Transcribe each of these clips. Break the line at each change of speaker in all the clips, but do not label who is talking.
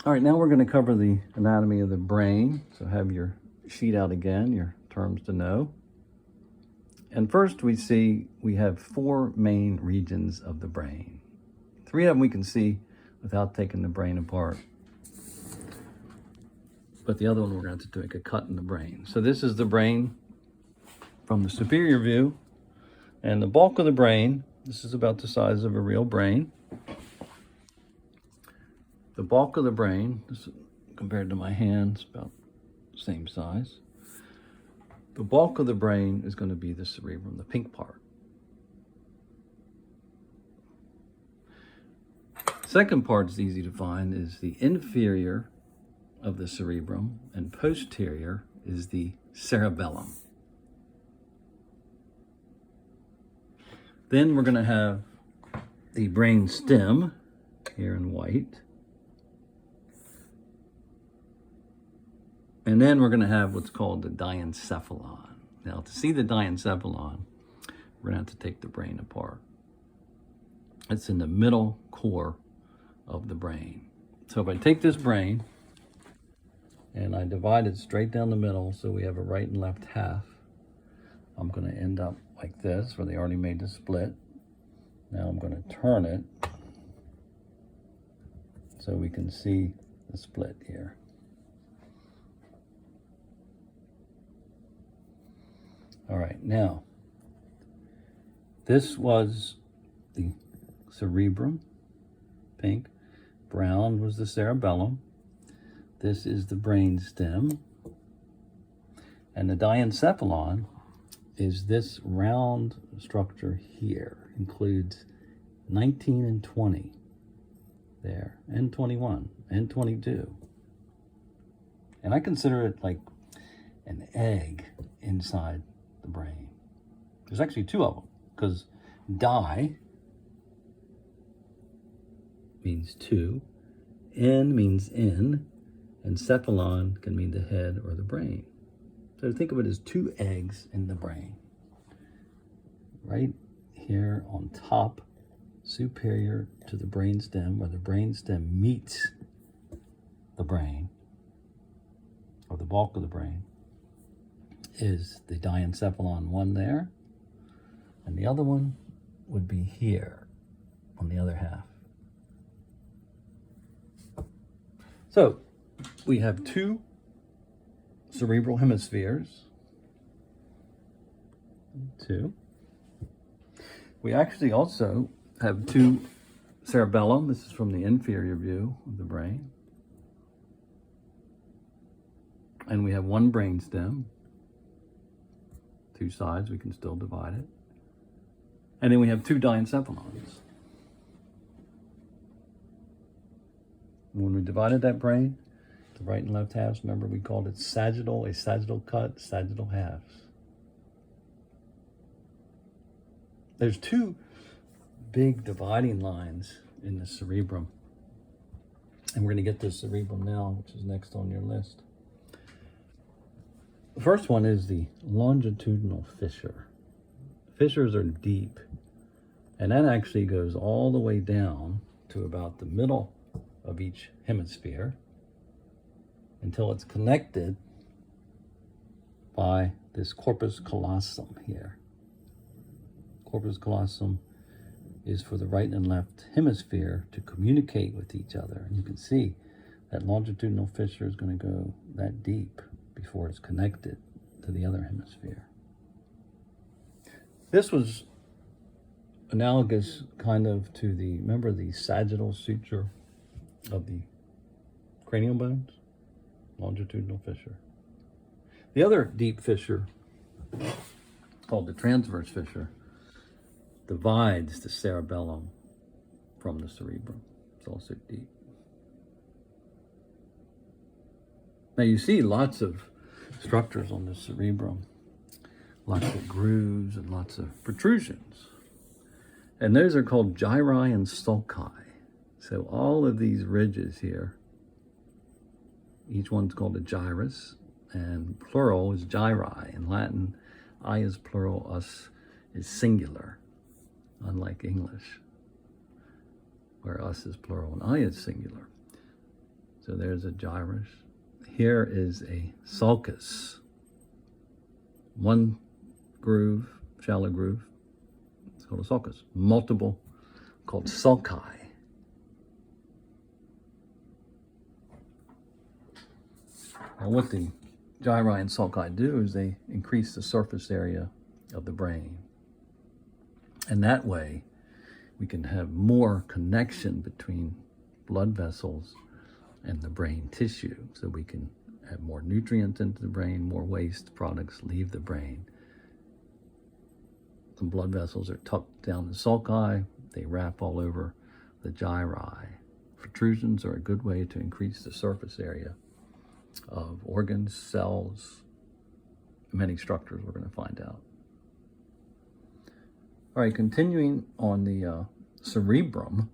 All right, now we're going to cover the anatomy of the brain. So have your sheet out again, your terms to know. And first we see we have 4 main regions of the brain. 3 of them we can see without taking the brain apart. But the other one we're going to have to take a cut in the brain. So this is the brain from the superior view. And the bulk of the brain, this is about the size of a real brain. The bulk of the brain, this, compared to my hands, about the same size. The bulk of the brain is going to be the cerebrum, the pink part. Second part is easy to find, is the inferior of the cerebrum, and posterior is the cerebellum. Then we're going to have the brain stem here in white. And then we're going to have what's called the diencephalon. Now, to see the diencephalon, we're going to have to take the brain apart. It's in the middle core of the brain. So if I take this brain and I divide it straight down the middle, so we have a right and left half, I'm going to end up like this, where they already made the split. Now I'm going to turn it so we can see the split here. All right, now, this was the cerebrum, pink. Brown was the cerebellum. This is the brain stem. And the diencephalon is this round structure here. Includes 19 and 20 there, and 21, and 22. And I consider it like an egg inside the brain. There's actually 2 of them, because di means 2, n means in, and cephalon can mean the head or the brain. So think of it as 2 eggs in the brain. Right here on top, superior to the brain stem, where the brain stem meets the brain, or the bulk of the brain, is the diencephalon, one there, and the other one would be here on the other half. So we have 2 cerebral hemispheres. 2. We actually also have 2 cerebellum. This is from the inferior view of the brain. And we have 1 brain stem. 2 sides, we can still divide it. And then we have 2 diencephalons. When we divided that brain, the right and left halves, remember we called it sagittal, a sagittal cut, sagittal halves. There's 2 big dividing lines in the cerebrum. And we're going to get to the cerebrum now, which is next on your list. The first one is the longitudinal fissure. Fissures are deep, and that actually goes all the way down to about the middle of each hemisphere until it's connected by this corpus callosum here. Corpus callosum is for the right and left hemisphere to communicate with each other. And you can see that longitudinal fissure is going to go that deep before it's connected to the other hemisphere. This was analogous kind of to the, remember the sagittal suture of the cranial bones? Longitudinal fissure. The other deep fissure, called the transverse fissure, divides the cerebellum from the cerebrum. It's also deep. Now you see lots of structures on the cerebrum, lots of grooves and lots of protrusions. And those are called gyri and sulci. So all of these ridges here, each one's called a gyrus, and plural is gyri. In Latin, I is plural, us is singular, unlike English, where us is plural and I is singular. So there's a gyrus. Here is a sulcus. One groove, shallow groove, it's called a sulcus. Multiple, called sulci. Now what the gyri and sulci do is they increase the surface area of the brain. And that way, we can have more connection between blood vessels and the brain tissue, so we can have more nutrients into the brain, more waste products leave the brain. The blood vessels are tucked down the sulci, they wrap all over the gyri. Protrusions are a good way to increase the surface area of organs, cells, many structures we're going to find out. All right, continuing on the cerebrum,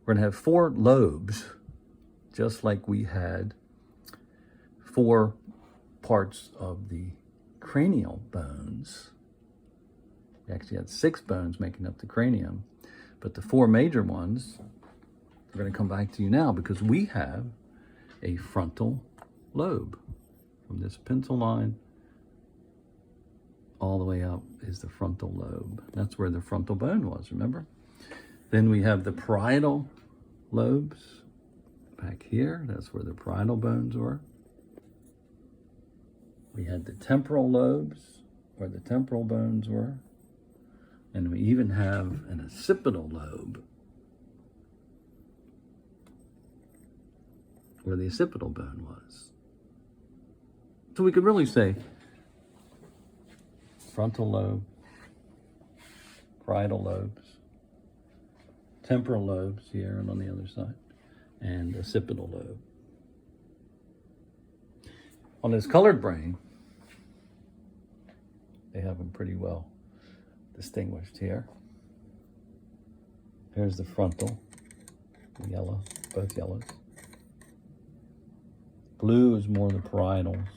we're going to have 4 lobes, just like we had 4 parts of the cranial bones. We actually had 6 bones making up the cranium, but the 4 major ones are going to come back to you now, because we have a frontal lobe. From this pencil line all the way up is the frontal lobe. That's where the frontal bone was, remember? Then we have the parietal lobes back here. That's where the parietal bones were. We had the temporal lobes, where the temporal bones were. And we even have an occipital lobe, where the occipital bone was. So we could really say frontal lobe, parietal lobes, temporal lobes here and on the other side, and occipital lobe. On this colored brain, they have them pretty well distinguished here. Here's the frontal, the yellow, both yellows. Blue is more the parietals.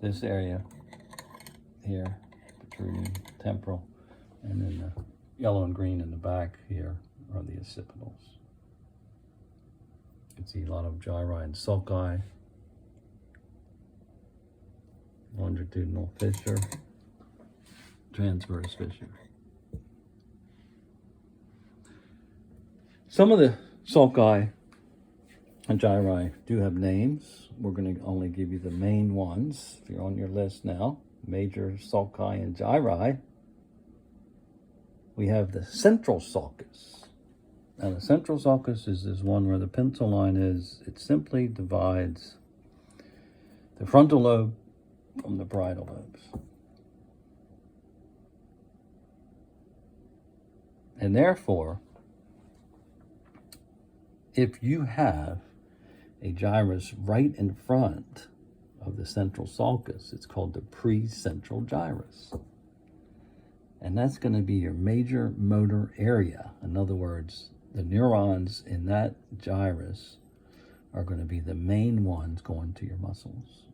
This area here, protruding, temporal, and then the yellow and green in the back here are the occipitals. You can see a lot of gyri and sulci, longitudinal fissure, transverse fissure. Some of the sulci and gyri do have names. We're going to only give you the main ones. If you're on your list now, major sulci and gyri, we have the central sulcus. Now the central sulcus is this one where the pencil line is. It simply divides the frontal lobe from the parietal lobes. And therefore, if you have a gyrus right in front of the central sulcus, it's called the precentral gyrus. And that's going to be your major motor area. In other words, the neurons in that gyrus are going to be the main ones going to your muscles.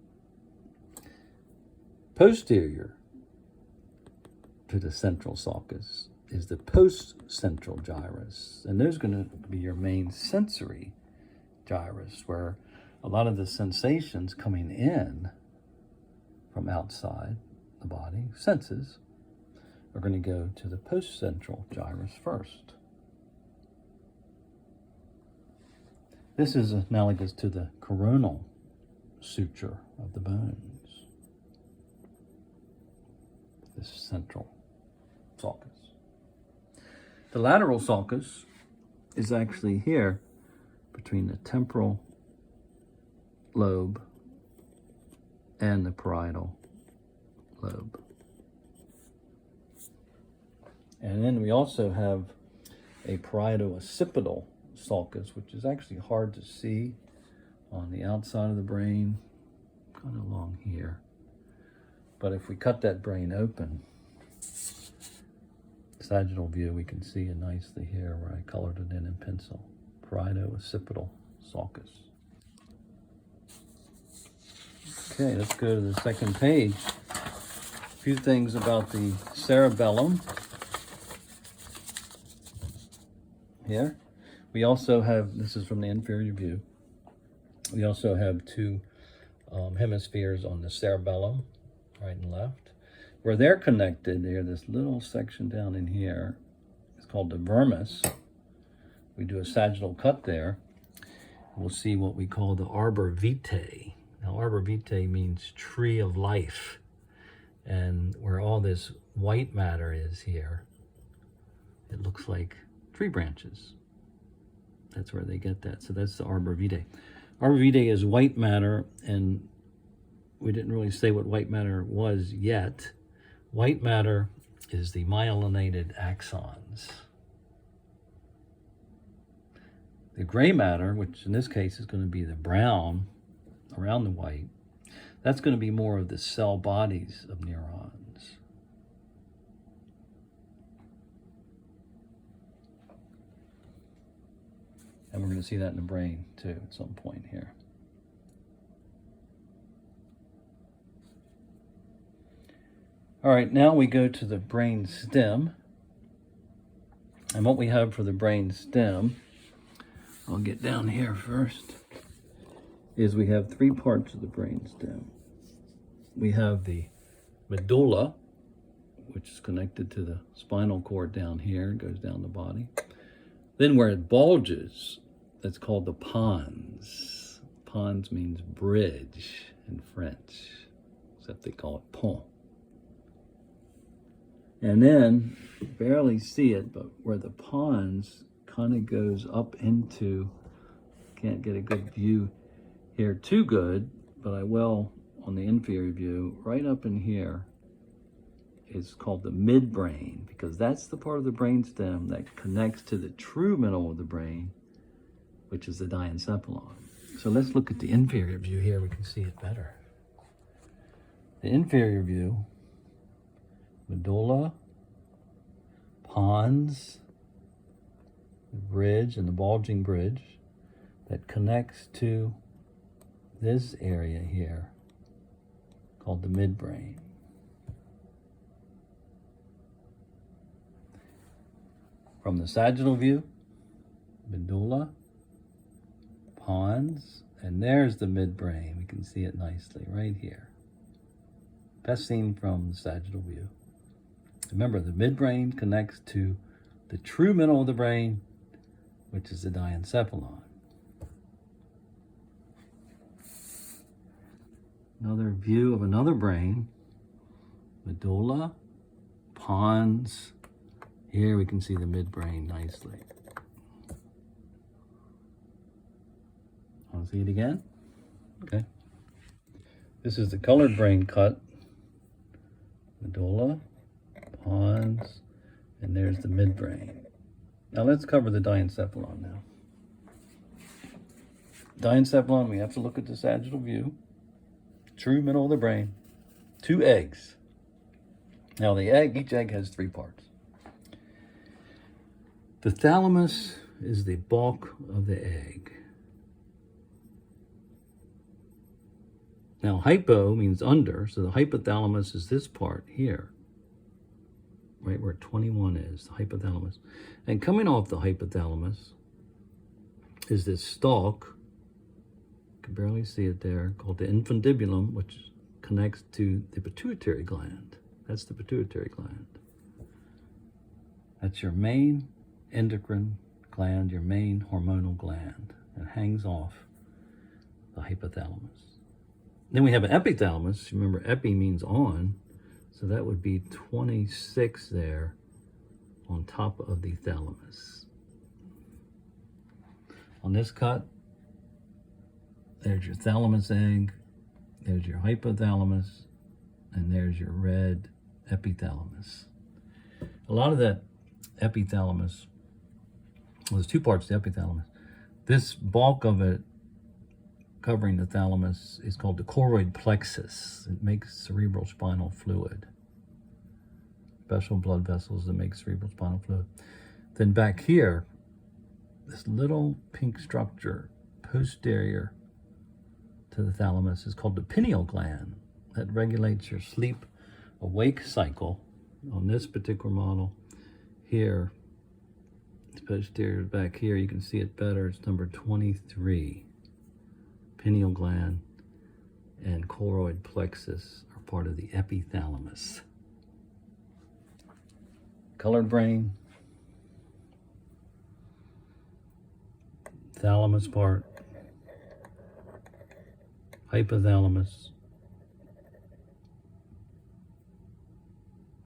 Posterior to the central sulcus is the postcentral gyrus, and those are going to be your main sensory gyrus, where a lot of the sensations coming in from outside the body, senses, are going to go to the postcentral gyrus first. This is analogous to the coronal suture of the bones, this central sulcus. The lateral sulcus is actually here between the temporal lobe and the parietal lobe. And then we also have a parieto-occipital sulcus, which is actually hard to see on the outside of the brain, kind of along here. But if we cut that brain open, sagittal view, we can see it nicely here where I colored it in pencil. Parieto-occipital sulcus. Okay, let's go to the second page. A few things about the cerebellum. Here We also have, this is from the inferior view, we also have two hemispheres on the cerebellum, right and left. Where they're connected, they're this little section down in here. It's called the vermis. We do a sagittal cut there. We'll see what we call the arbor vitae. Now, arbor vitae means tree of life. And where all this white matter is here, it looks like tree branches. That's where they get that. So that's the arbor vitae. Arbor vitae is white matter, and we didn't really say what white matter was yet. White matter is the myelinated axons. The gray matter, which in this case is going to be the brown around the white, that's going to be more of the cell bodies of neurons. And we're going to see that in the brain too at some point here. All right, now we go to the brain stem. And what we have for the brain stem, I'll get down here first, is we have three parts of the brain stem. We have the medulla, which is connected to the spinal cord down here, it goes down the body. Then where it bulges, that's called the pons. Pons means bridge in French, except they call it pont. And then, you barely see it, but where the pons kind of goes up into, can't get a good view here too good, but I will on the inferior view, right up in here is called the midbrain, because that's the part of the brainstem that connects to the true middle of the brain, which is the diencephalon. So let's look at the inferior view here, we can see it better. The inferior view, medulla, pons, the bridge and the bulging bridge that connects to this area here called the midbrain. From the sagittal view, medulla, pons, and there's the midbrain. We can see it nicely right here. Best seen from the sagittal view. Remember, the midbrain connects to the true middle of the brain, which is the diencephalon. Another view of another brain, medulla, pons. Here we can see the midbrain nicely. Want to see it again? Okay. This is the colored brain cut. Medulla, pons, and there's the midbrain. Now let's cover the diencephalon now. Diencephalon, we have to look at the sagittal view. True middle of the brain. Two eggs. Now the egg, each egg has three parts. The thalamus is the bulk of the egg. Now hypo means under, so the hypothalamus is this part here, right where 21 is, the hypothalamus. And coming off the hypothalamus is this stalk, you can barely see it there, called the infundibulum, which connects to the pituitary gland. That's the pituitary gland. That's your main endocrine gland, your main hormonal gland. It hangs off the hypothalamus. Then we have an epithalamus. Remember, epi means on, so that would be 26 there on top of the thalamus. On this cut, there's your thalamus egg, there's your hypothalamus, and there's your red epithalamus. A lot of that epithalamus, well, there's two parts to the epithalamus. This bulk of it covering the thalamus is called the choroid plexus. It makes cerebral spinal fluid. Special blood vessels that make cerebral spinal fluid. Then back here, this little pink structure posterior to the thalamus is called the pineal gland. That regulates your sleep-awake cycle. On this particular model here, Its posterior back here, you can see it better. It's number 23. Pineal gland and choroid plexus are part of the epithalamus. Colored brain, thalamus part, hypothalamus,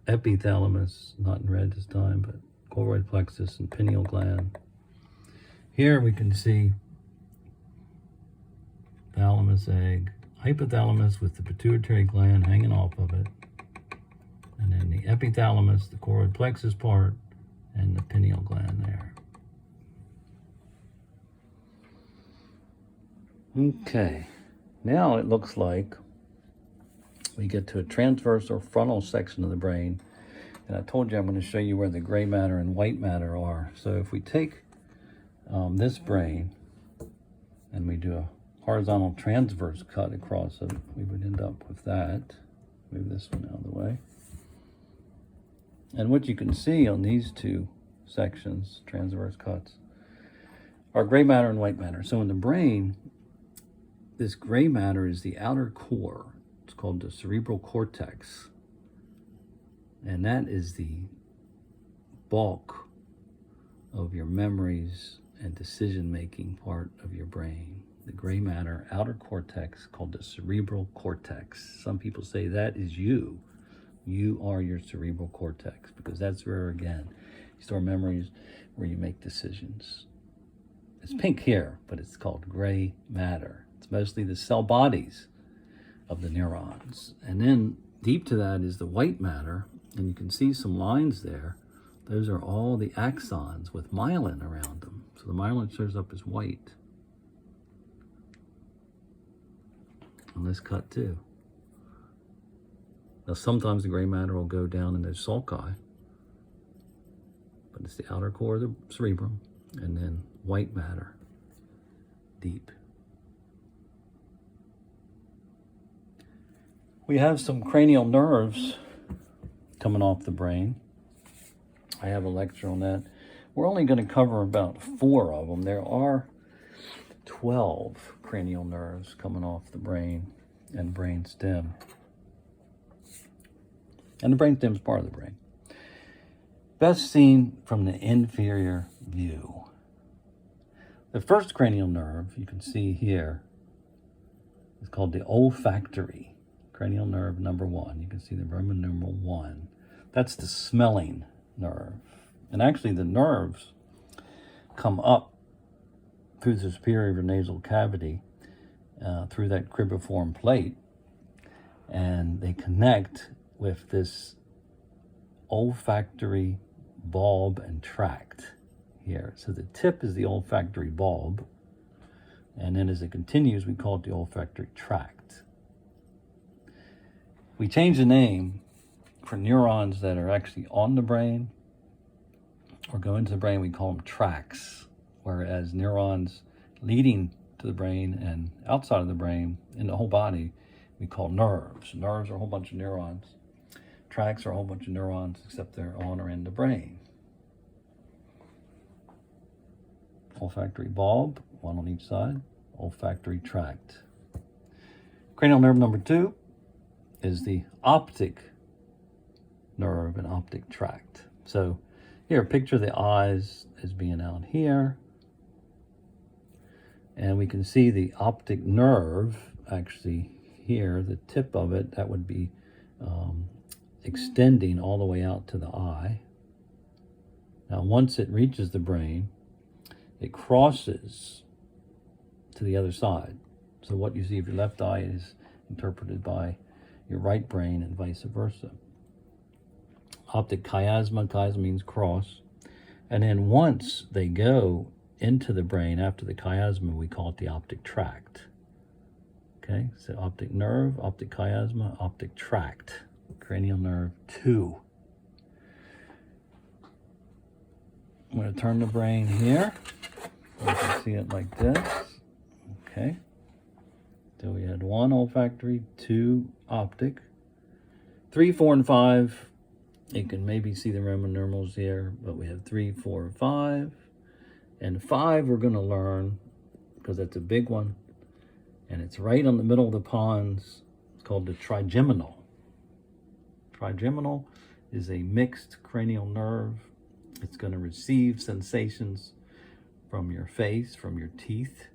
epithalamus, not in red this time, but choroid plexus and pineal gland. Here we can see thalamus egg, hypothalamus with the pituitary gland hanging off of it, and then the epithalamus, the choroid plexus part, and the pineal gland there. Okay, now it looks like we get to a transverse or frontal section of the brain. And I told you I'm going to show you where the gray matter and white matter are. So if we take this brain and we do a horizontal transverse cut across it, we would end up with that. Move this one out of the way. And what you can see on these two sections, transverse cuts, are gray matter and white matter. So in the brain, this gray matter is the outer core. It's called the cerebral cortex. And that is the bulk of your memories and decision-making part of your brain. The gray matter outer cortex called the cerebral cortex. Some people say that is you. You are your cerebral cortex, because that's where, again, you store memories, where you make decisions. It's pink here, but it's called gray matter. It's mostly the cell bodies of the neurons. And then deep to that is the white matter, and you can see some lines there. Those are all the axons with myelin around them. So the myelin shows up as white on this cut too. Now sometimes the gray matter will go down in those sulci, but it's the outer core of the cerebrum, and then white matter deep. We have some cranial nerves coming off the brain. I have a lecture on that. We're only going to cover about 4 of them. There are 12 cranial nerves coming off the brain and brain stem. And the brain stem is part of the brain. Best seen from the inferior view. The first cranial nerve you can see here is called the olfactory. Cranial nerve number 1. You can see the Roman numeral 1. That's the smelling nerve. And actually the nerves come up through the superior nasal cavity, through that cribriform plate, and they connect with this olfactory bulb and tract here. So the tip is the olfactory bulb, and then as it continues, we call it the olfactory tract. We change the name for neurons that are actually on the brain or go into the brain, we call them tracts, whereas neurons leading to the brain and outside of the brain in the whole body, we call nerves. Nerves are a whole bunch of neurons. Tracts are a whole bunch of neurons, except they're on or in the brain. Olfactory bulb, one on each side, olfactory tract. Cranial nerve number 2 is the optic nerve and optic tract. So here, picture the eyes as being out here. And we can see the optic nerve actually here, the tip of it, that would be extending all the way out to the eye. Now, once it reaches the brain, it crosses to the other side. So what you see of your left eye is interpreted by your right brain and vice versa. Optic chiasma, chiasma means cross. And then once they go into the brain after the chiasma, we call it the optic tract. Okay, so optic nerve, optic chiasma, optic tract, cranial nerve 2. I'm going to turn the brain here. You can see it like this. Okay. So we had 1 olfactory, 2 optic, 3, 4, and 5. You can maybe see the Roman numerals here, but we have 3, 4, 5. And 5 we're going to learn, because that's a big one, and it's right on the middle of the pons. It's called the trigeminal. Trigeminal is a mixed cranial nerve. It's going to receive sensations from your face, from your teeth,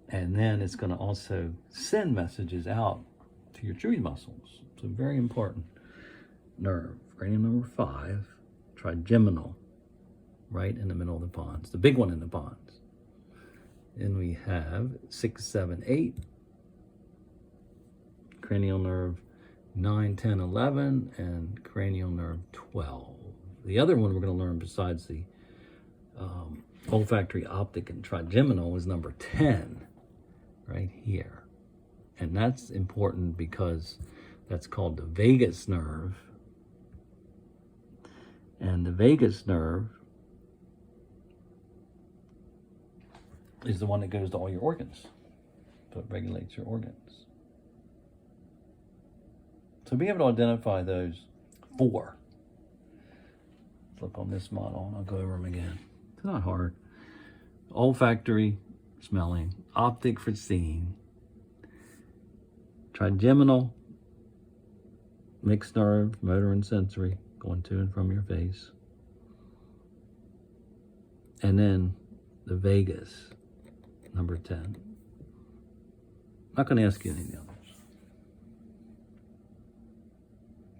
and then it's going to also send messages out to your chewy muscles. So very important nerve. Cranial number 5, trigeminal, right in the middle of the pons, the big one in the pons. Then we have 6, 7, 8, cranial nerve 9, 10, 11, and cranial nerve 12. The other one we're going to learn besides the olfactory, optic, and trigeminal is number 10, right here. And that's important because that's called the vagus nerve. And the vagus nerve is the one that goes to all your organs. So it regulates your organs. So be able to identify those 4. Let's look on this model and I'll go over them again. It's not hard. Olfactory, smelling. Optic for seeing. Trigeminal, mixed nerve, motor and sensory, going to and from your face. And then the vagus, number 10. I'm not going to ask you any of the others.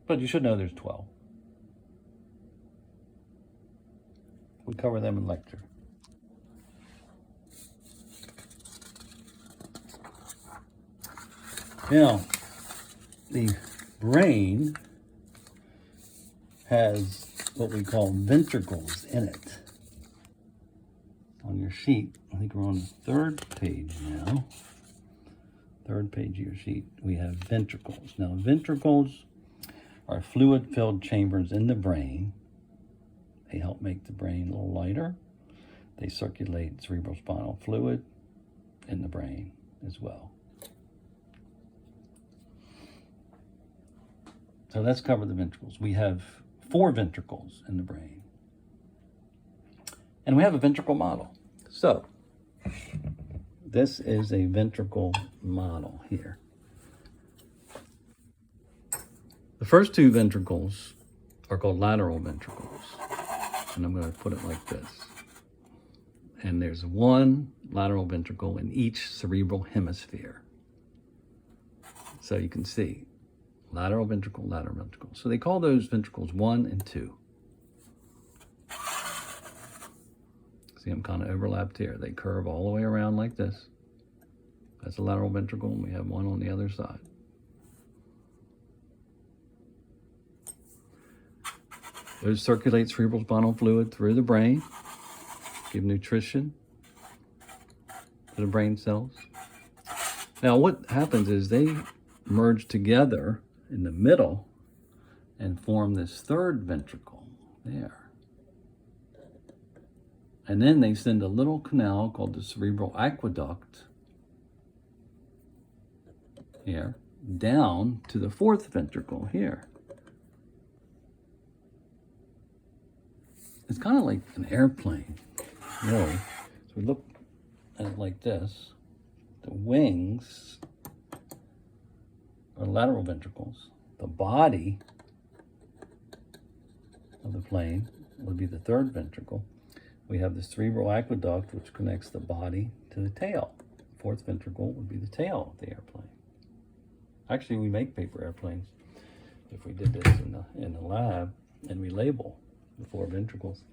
But you should know there's 12. We cover them in lecture. Now, the brain has what we call ventricles in it. On your sheet, I think we're on the 3rd page now. 3rd page of your sheet, we have ventricles. Now, ventricles are fluid-filled chambers in the brain. They help make the brain a little lighter. They circulate cerebrospinal fluid in the brain as well. So let's cover the ventricles. We have 4 ventricles in the brain. And we have a ventricle model. So this is a ventricle model here. The first 2 ventricles are called lateral ventricles. And I'm going to put it like this. And there's 1 lateral ventricle in each cerebral hemisphere. So you can see lateral ventricle, lateral ventricle. So they call those ventricles 1 and 2. See, I'm kind of overlapped here. They curve all the way around like this. That's a lateral ventricle, and we have 1 on the other side. Those circulate cerebrospinal fluid through the brain, give nutrition to the brain cells. Now, what happens is they merge together in the middle and form this 3rd ventricle there. And then they send a little canal called the cerebral aqueduct here down to the 4th ventricle here. It's kind of like an airplane, really. So we look at it like this. The wings are lateral ventricles. The body of the plane would be the 3rd ventricle. We have the cerebral aqueduct, which connects the body to the tail. The 4th ventricle would be the tail of the airplane. Actually, we make paper airplanes. If we did this in the lab and we label the 4 ventricles,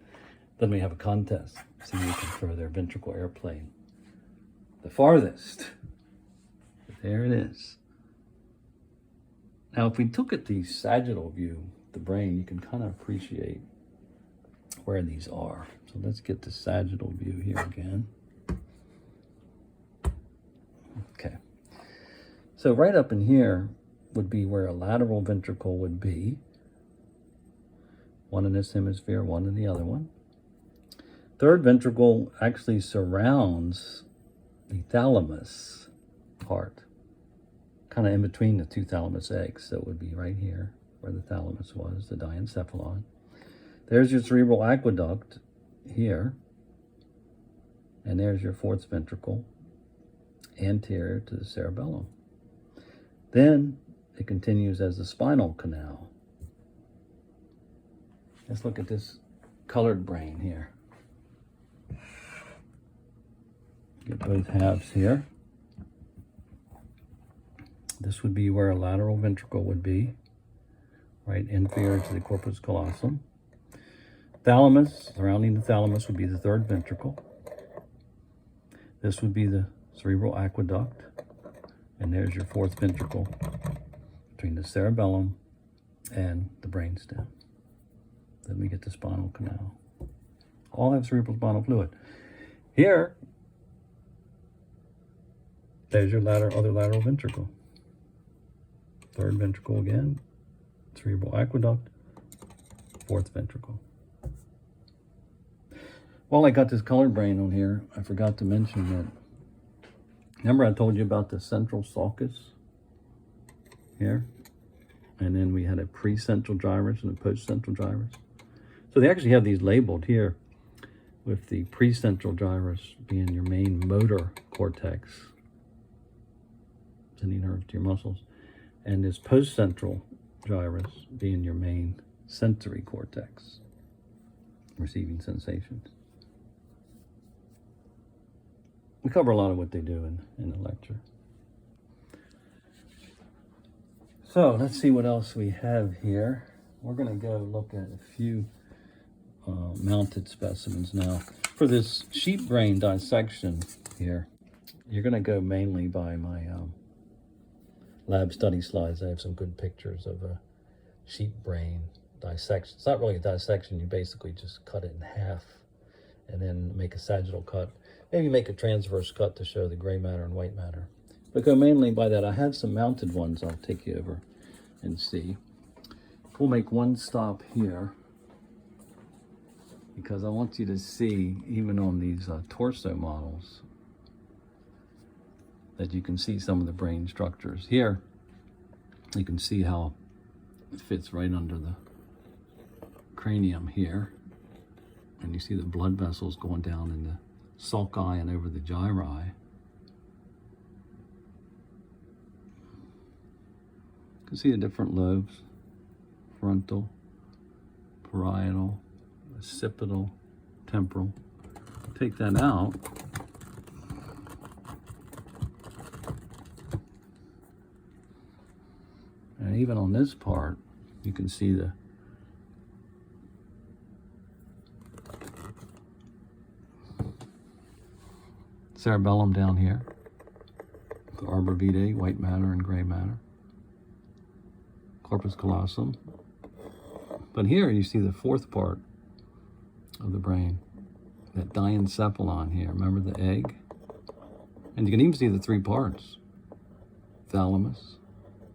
then we have a contest. See who can throw their ventricle airplane the farthest. But there it is. Now, if we took at the sagittal view of the brain, you can kind of appreciate where these are. So let's get the sagittal view here again. Okay. So right up in here would be where a lateral ventricle would be. 1 in this hemisphere, 1 in the other one. 3rd ventricle actually surrounds the thalamus part, kind of in between the 2 thalamus eggs. So it would be right here where the thalamus was, the diencephalon. There's your cerebral aqueduct here. And there's your fourth ventricle, anterior to the cerebellum. Then it continues as the spinal canal. Let's look at this colored brain here. Get both halves here. This would be where a lateral ventricle would be, right inferior to the corpus callosum. Thalamus, surrounding the thalamus, would be the third ventricle. This would be the cerebral aqueduct, and there's your fourth ventricle between the cerebellum and the brainstem. Then we get the spinal canal. All have cerebral spinal fluid. Here, there's your other lateral ventricle. Third ventricle again, cerebral aqueduct, fourth ventricle. While I got this colored brain on here, I forgot to mention that, remember I told you about the central sulcus here? And then we had a precentral gyrus and a postcentral gyrus. So they actually have these labeled here, with the precentral gyrus being your main motor cortex, sending nerves to your muscles, and this postcentral gyrus being your main sensory cortex, receiving sensations. We cover a lot of what they do in the lecture. So let's see what else we have here. We're going to go look at a few mounted specimens now. For this sheep brain dissection here, you're going to go mainly by my lab study slides. I have some good pictures of a sheep brain dissection. It's not really a dissection. You basically just cut it in half and then make a sagittal cut. Maybe make a transverse cut to show the gray matter and white matter. But go mainly by that. I have some mounted ones I'll take you over and see. We'll make one stop here because I want you to see, even on these torso models, that you can see some of the brain structures. Here, you can see how it fits right under the cranium here. And you see the blood vessels going down in the sulci and over the gyri. You can see the different lobes: frontal, parietal, occipital, temporal. Take that out. And even on this part, you can see the cerebellum down here, the arbor vitae, white matter and gray matter, corpus callosum. But here you see the fourth part of the brain, that diencephalon here. Remember the egg? And you can even see the three parts: thalamus,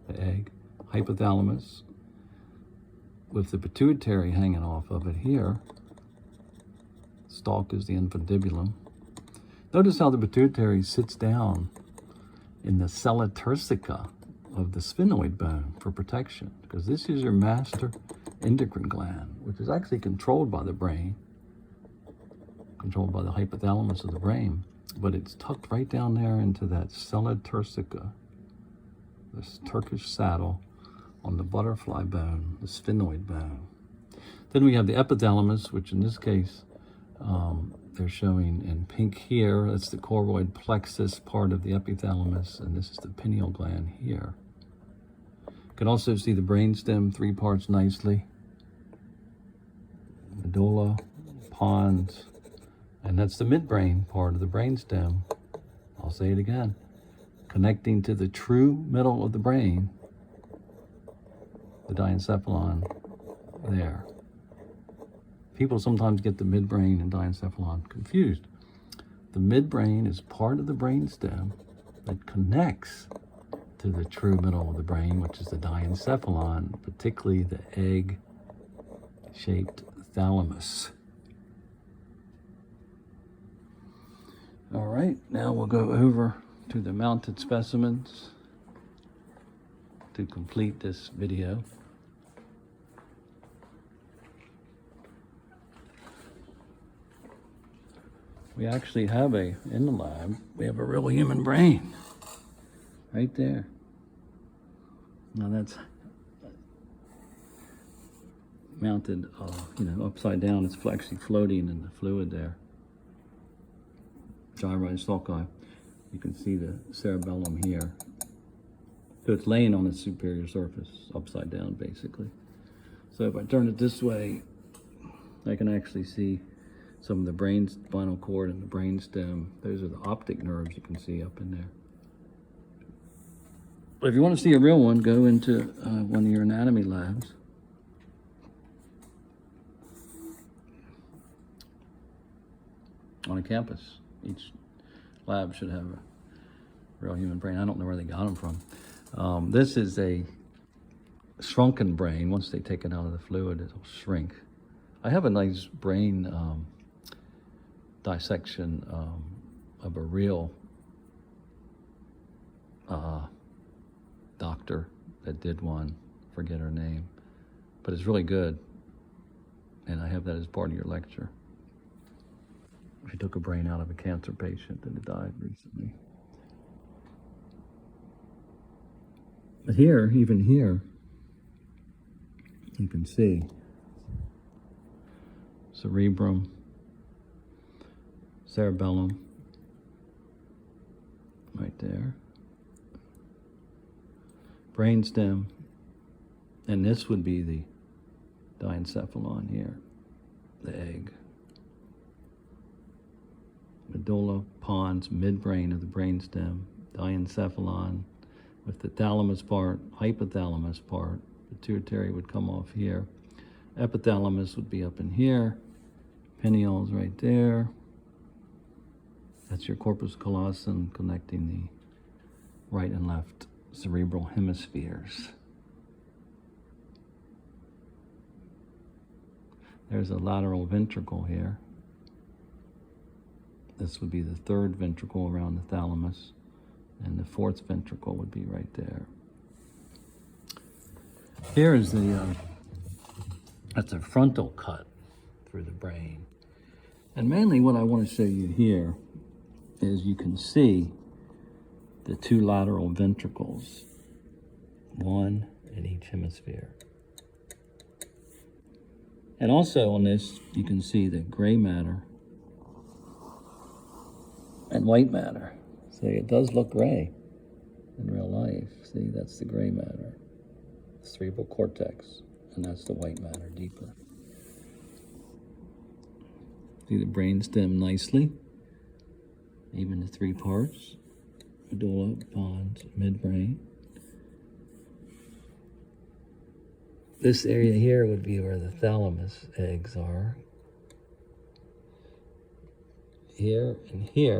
the egg, hypothalamus, with the pituitary hanging off of it here. Stalk is the infundibulum. Notice how the pituitary sits down in the sella turcica of the sphenoid bone for protection, because this is your master endocrine gland, which is actually controlled by the brain, controlled by the hypothalamus of the brain, but it's tucked right down there into that sella turcica, this Turkish saddle on the butterfly bone, the sphenoid bone. Then we have the epithalamus, which in this case, they're showing in pink here. That's the choroid plexus part of the epithalamus, and this is the pineal gland here. You can also see the brainstem, three parts nicely. Medulla, pons, and that's the midbrain part of the brainstem. I'll say it again. Connecting to the true middle of the brain, the diencephalon there. People sometimes get the midbrain and diencephalon confused. The midbrain is part of the brainstem that connects to the true middle of the brain, which is the diencephalon, particularly the egg-shaped thalamus. All right, now we'll go over to the mounted specimens to complete this video. we actually have in the lab, we have a real human brain right there. Now that's mounted, upside down. It's actually floating in the fluid there. Gyri, sulci. You can see the cerebellum here. So it's laying on its superior surface, upside down, basically. So if I turn it this way, I can actually see some of the brain spinal cord and the brain stem. Those are the optic nerves you can see up in there. But if you want to see a real one, go into one of your anatomy labs. On a campus. Each lab should have a real human brain. I don't know where they got them from. This is a shrunken brain. Once they take it out of the fluid, it'll shrink. I have a nice brain dissection of a real doctor that did one. Forget her name, but it's really good, and I have that as part of your lecture. She took a brain out of a cancer patient that had died recently. But here, even here, you can see cerebrum, cerebellum, right there, brainstem, and this would be the diencephalon here, the egg. Medulla, pons, midbrain of the brainstem, diencephalon with the thalamus part, hypothalamus part. Pituitary would come off here. Epithalamus would be up in here. Pineal's right there. That's your corpus callosum connecting the right and left cerebral hemispheres. There's a lateral ventricle here. This would be the third ventricle around the thalamus, and the fourth ventricle would be right there. Here is that's a frontal cut through the brain. And mainly what I want to show you here is you can see the two lateral ventricles, one in each hemisphere. And also on this, you can see the gray matter and white matter. See, it does look gray in real life. See, that's the gray matter, the cerebral cortex, and that's the white matter deeper. See the brain stem nicely, even the three parts, medulla, pons, midbrain. This area here would be where the thalamus eggs are. Here,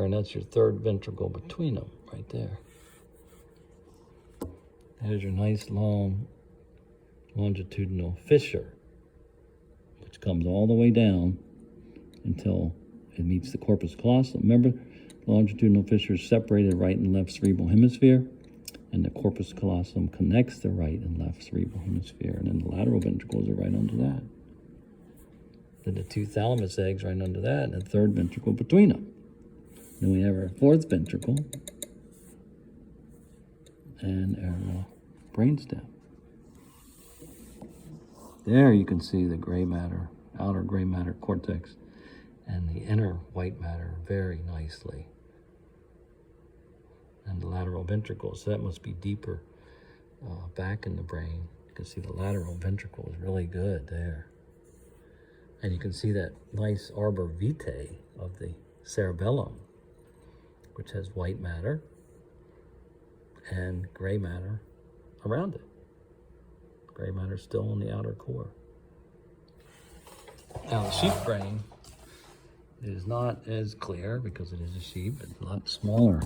and that's your third ventricle between them, right there. There's your nice long longitudinal fissure, which comes all the way down until it meets the corpus callosum. Remember, longitudinal fissure is separated right and left cerebral hemisphere, and the corpus callosum connects the right and left cerebral hemisphere, and then the lateral ventricles are right under that. Then the two thalamus eggs right under that, and the third ventricle between them. Then we have our fourth ventricle and our brainstem. There you can see the gray matter, outer gray matter cortex, and the inner white matter very nicely. And the lateral ventricles, so that must be deeper back in the brain. You can see the lateral ventricle is really good there. And you can see that nice arbor vitae of the cerebellum, which has white matter and gray matter around it. Gray matter still in the outer core. Now the sheep brain is not as clear because it is a sheep. It's a lot smaller.